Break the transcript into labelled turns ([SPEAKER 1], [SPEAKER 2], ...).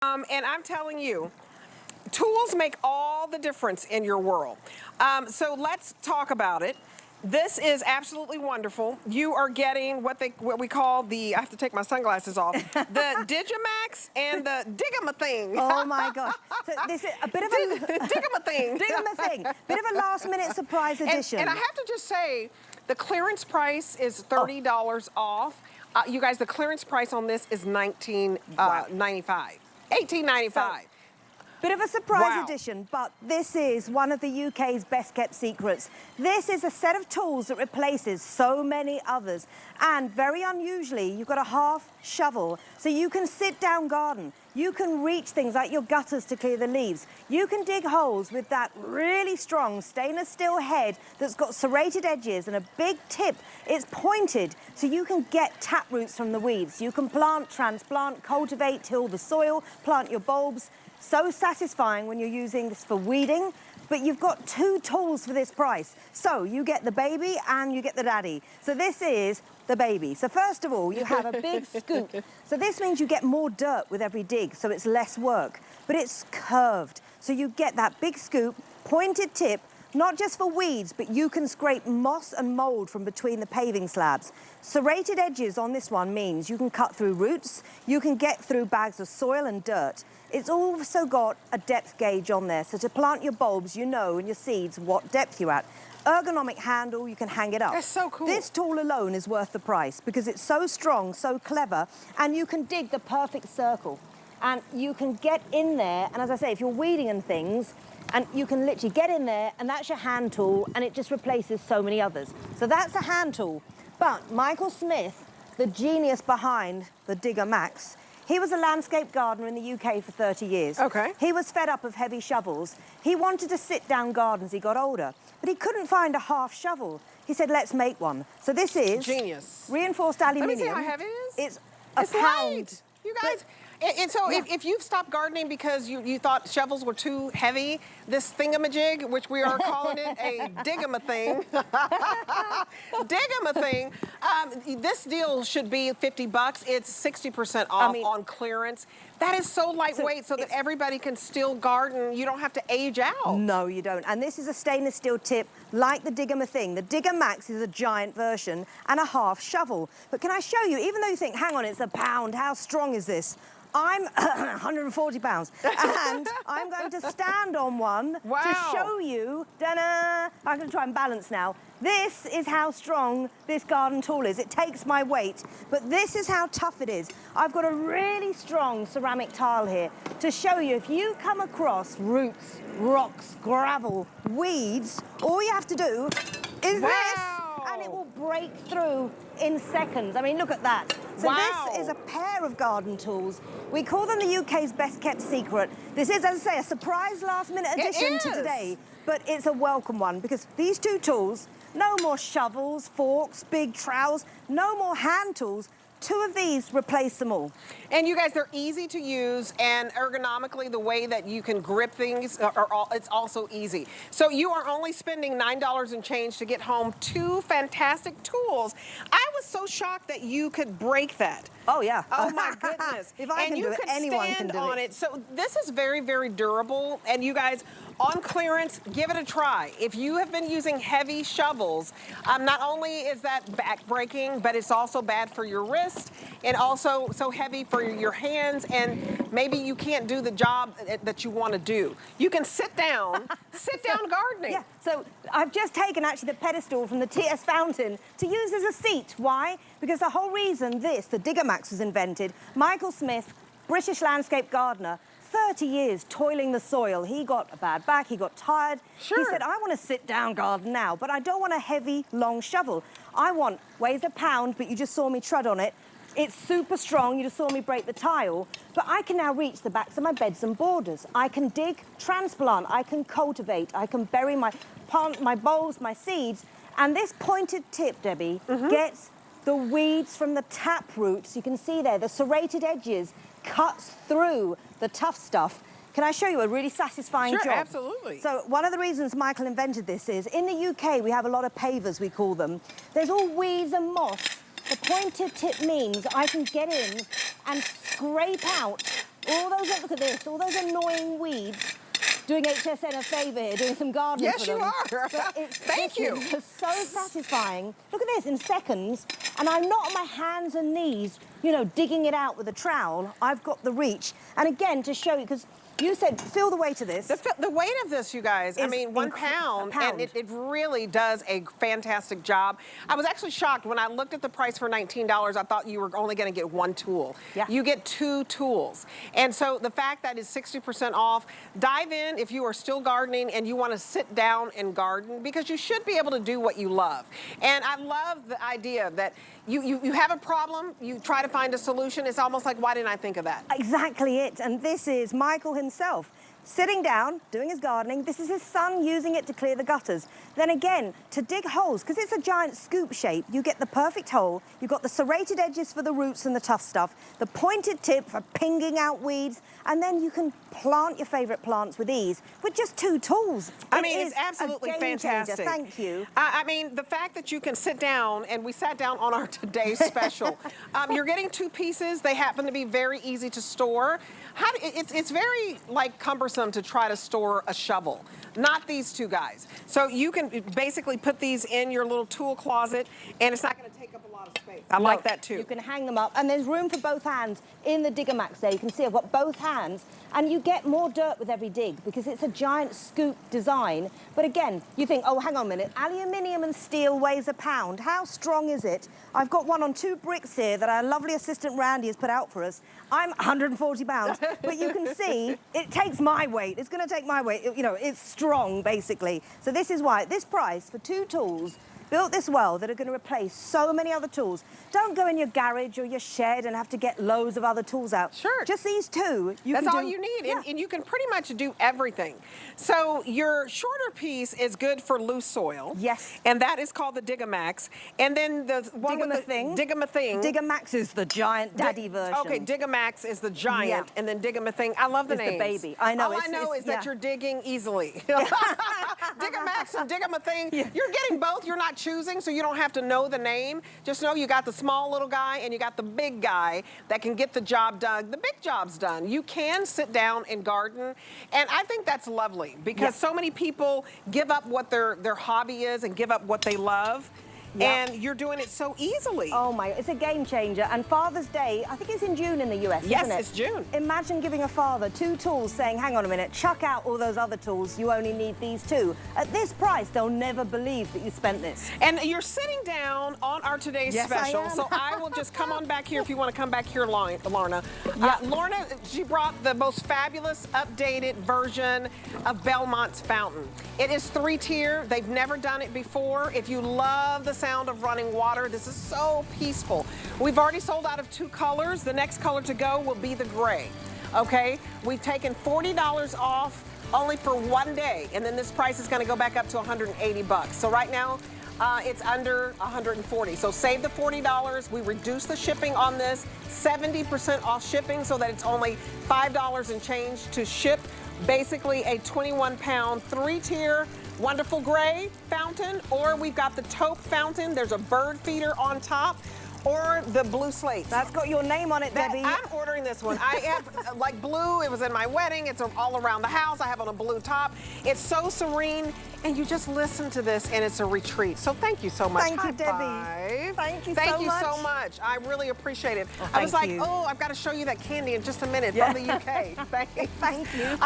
[SPEAKER 1] And I'm telling you, tools make all the difference in your world. So let's talk about it. This is absolutely wonderful. You are getting what we call the, I have to take my sunglasses off, the Digimax and the Digamathing.
[SPEAKER 2] Oh my gosh. So this is a bit of a...
[SPEAKER 1] Digamathing.
[SPEAKER 2] Digamathing. Bit of a last minute surprise edition.
[SPEAKER 1] And I have to just say, the clearance price is $30 off. You guys, the clearance price on this is $19.95. $18.95.
[SPEAKER 2] Bit of a surprise edition, but this is one of the UK's best kept secrets. This is a set of tools that replaces so many others. And very unusually, you've got a half shovel, so you can sit down garden. You can reach things like your gutters to clear the leaves. You can dig holes with that really strong stainless steel head that's got serrated edges and a big tip. It's pointed, so you can get tap roots from the weeds. You can plant, transplant, cultivate, till the soil, plant your bulbs. So satisfying when you're using this for weeding, but you've got two tools for this price. So you get the baby and you get the daddy. So this is the baby. So first of all, you have a big scoop. So this means you get more dirt with every dig, so it's less work, but it's curved. So you get that big scoop, pointed tip, not just for weeds, but you can scrape moss and mold from between the paving slabs. Serrated edges on this one means you can cut through roots, you can get through bags of soil and dirt. It's also got a depth gauge on there, so to plant your bulbs, you know, and your seeds, what depth you're at. Ergonomic handle, you can hang it up.
[SPEAKER 1] That's so cool.
[SPEAKER 2] This tool alone is worth the price because it's so strong, so clever, and you can dig the perfect circle. And you can get in there, and as I say, if you're weeding and things, and you can literally get in there, and that's your hand tool, and it just replaces so many others. So that's a hand tool. But Michael Smith, the genius behind the Digamax, he was a landscape gardener in the UK for 30 years.
[SPEAKER 1] Okay.
[SPEAKER 2] He was fed up of heavy shovels. He wanted to sit down garden as he got older, but he couldn't find a half shovel. He said, let's make one. So this is
[SPEAKER 1] genius.
[SPEAKER 2] Reinforced aluminium.
[SPEAKER 1] Let me see how heavy it is.
[SPEAKER 2] It's a pound.
[SPEAKER 1] Light. You guys, and so if you've stopped gardening because you thought shovels were too heavy, this thingamajig, which we are calling it a Digamathing, Digamathing, this deal should be $50. It's 60% off on clearance. That is so lightweight so that everybody can still garden. You don't have to age out.
[SPEAKER 2] No, you don't. And this is a stainless steel tip like the Digamathing. The Digamax is a giant version and a half shovel. But can I show you, even though you think, hang on, it's a pound, how strong is this? I'm 140 pounds, and I'm going to stand on one to show you. Ta-da! I'm going to try and balance now. This is how strong this garden tool is. It takes my weight, but this is how tough it is. I've got a really strong ceramic tile here to show you if you come across roots, rocks, gravel, weeds, all you have to do is this, and it will break through in seconds. I mean, look at that. So this is a pair of garden tools. We call them the UK's best kept secret. This is, as I say, a surprise last minute addition to today, but it's a welcome one because these two tools, no more shovels, forks, big trowels, no more hand tools. Two of these replace them all.
[SPEAKER 1] And you guys, they're easy to use, and ergonomically, the way that you can grip things, it's also easy. So you are only spending $9 and change to get home two fantastic tools. I was so shocked that you could break that.
[SPEAKER 2] Oh, yeah.
[SPEAKER 1] Oh, my goodness.
[SPEAKER 2] If I can do it, anyone can do it.
[SPEAKER 1] So this is very, very durable, and you guys, on clearance, give it a try. If you have been using heavy shovels, not only is that back-breaking, but it's also bad for your wrist, and also so heavy for your hands, and maybe you can't do the job that you want to do. You can sit down gardening.
[SPEAKER 2] Yeah, so I've just taken actually the pedestal from the TS Fountain to use as a seat. Why? Because the whole reason the Digamax was invented, Michael Smith, British landscape gardener, 30 years toiling the soil. He got a bad back, he got tired. He said, I want to sit down garden now, but I don't want a heavy, long shovel. I want, weighs a pound, but you just saw me tread on it. It's super strong, you just saw me break the tile, but I can now reach the backs of my beds and borders. I can dig, transplant, I can cultivate, I can bury my bulbs, my seeds, and this pointed tip, Debbie, gets the weeds from the tap roots. You can see there, the serrated edges, cuts through the tough stuff. Can I show you a really satisfying job?
[SPEAKER 1] Sure, absolutely.
[SPEAKER 2] So one of the reasons Michael invented this is, in the UK, we have a lot of pavers, we call them. There's all weeds and moss. The pointed tip means I can get in and scrape out All those, look at this, all those annoying weeds. Doing HSN a favour here, doing some gardening
[SPEAKER 1] Yes,
[SPEAKER 2] for them.
[SPEAKER 1] you are. Thank you.
[SPEAKER 2] It's so satisfying. Look at this, in seconds, and I'm not on my hands and knees, you know, digging it out with a trowel. I've got the reach. And again, to show you, because you said feel the weight of this.
[SPEAKER 1] The weight of this, you guys, I mean, 1 pound, and it really does a fantastic job. I was actually shocked when I looked at the price for $19. I thought you were only going to get 1 tool.
[SPEAKER 2] Yeah.
[SPEAKER 1] You get 2 tools. And so the fact that it's 60% off, dive in if you are still gardening and you want to sit down and garden, because you should be able to do what you love. And I love the idea that you have a problem, you try to find a solution. It's almost like, why didn't I think of that?
[SPEAKER 2] Exactly it. And this is Michael himself. Sitting down, doing his gardening. This is his son using it to clear the gutters. Then again, to dig holes, because it's a giant scoop shape, you get the perfect hole. You've got the serrated edges for the roots and the tough stuff, the pointed tip for pinging out weeds, and then you can plant your favourite plants with ease with just 2 tools.
[SPEAKER 1] I mean, it's absolutely fantastic.
[SPEAKER 2] Thank you.
[SPEAKER 1] I mean, the fact that you can sit down, and we sat down on our today's special. You're getting 2 pieces. They happen to be very easy to store. It's very, like, cumbersome to try to store a shovel. Not these 2 guys. So you can basically put these in your little tool closet, and it's not going to take up a lot of space. I like that too.
[SPEAKER 2] You can hang them up, and there's room for both hands in the Digamax there. You can see I've got both hands, and you get more dirt with every dig because it's a giant scoop design. But again, you think, oh, hang on a minute, aluminium and steel weighs a pound. How strong is it? I've got one on 2 bricks here that our lovely assistant Randy has put out for us. I'm 140 pounds, but you can see it takes my weight. It's going to take my weight. You know, it's strong, basically. So this is why, at this price, for 2 tools, built this well, that are going to replace so many other tools. Don't go in your garage or your shed and have to get loads of other tools out.
[SPEAKER 1] Sure.
[SPEAKER 2] Just these 2.
[SPEAKER 1] That's all you need,
[SPEAKER 2] yeah.
[SPEAKER 1] and you can pretty much do everything. So your shorter piece is good for loose soil.
[SPEAKER 2] Yes.
[SPEAKER 1] And that is called the Digamax. And then the one with the Digamathing.
[SPEAKER 2] Digamax is the giant daddy version.
[SPEAKER 1] Okay, Digamax is the giant, and then Digamathing. I love the names.
[SPEAKER 2] The baby. I know.
[SPEAKER 1] All I know is that you're digging easily. Digamax and Digamathing. Yeah. You're getting both. You're not choosing, so you don't have to know the name. Just know you got the small little guy and you got the big guy that can get the job done. The big job's done. You can sit down and garden, and I think that's lovely because so many people give up what their hobby is and give up what they love. And you're doing it so easily.
[SPEAKER 2] Oh my, it's a game changer. And Father's Day, I think it's in June in the US, isn't it?
[SPEAKER 1] Yes, it's June.
[SPEAKER 2] Imagine giving a father 2 tools saying, hang on a minute, chuck out all those other tools, you only need these 2. At this price, they'll never believe that you spent this.
[SPEAKER 1] And you're sitting down on our today's special, so I will just come on back here if you want to come back here, Lorna. Lorna, she brought the most fabulous updated version of Belmont's fountain. It is 3-tier. They've never done it before. If you love the sound of running water, this is so peaceful. We've already sold out of 2 colors. The next color to go will be the gray. Okay, we've taken $40 off only for 1 day, and then this price is going to go back up to 180 bucks. So right now it's under 140. So save the $40. We reduce the shipping on this, 70% off shipping, so that it's only $5 and change to ship. Basically a 21-pound 3-tier wonderful gray fountain, or we've got the taupe fountain. There's a bird feeder on top, or the blue slate.
[SPEAKER 2] That's got your name on it, Debbie.
[SPEAKER 1] I'm ordering this one. I have like blue. It was in my wedding. It's all around the house. I have on a blue top. It's so serene, and you just listen to this, and it's a retreat. So thank you so much.
[SPEAKER 2] Thank you, Debbie. Thank you so much.
[SPEAKER 1] Thank you so much. I really appreciate it.
[SPEAKER 2] Well,
[SPEAKER 1] I was like,
[SPEAKER 2] you.
[SPEAKER 1] oh, I've got to show you that candy in just a minute from the UK. Thank you.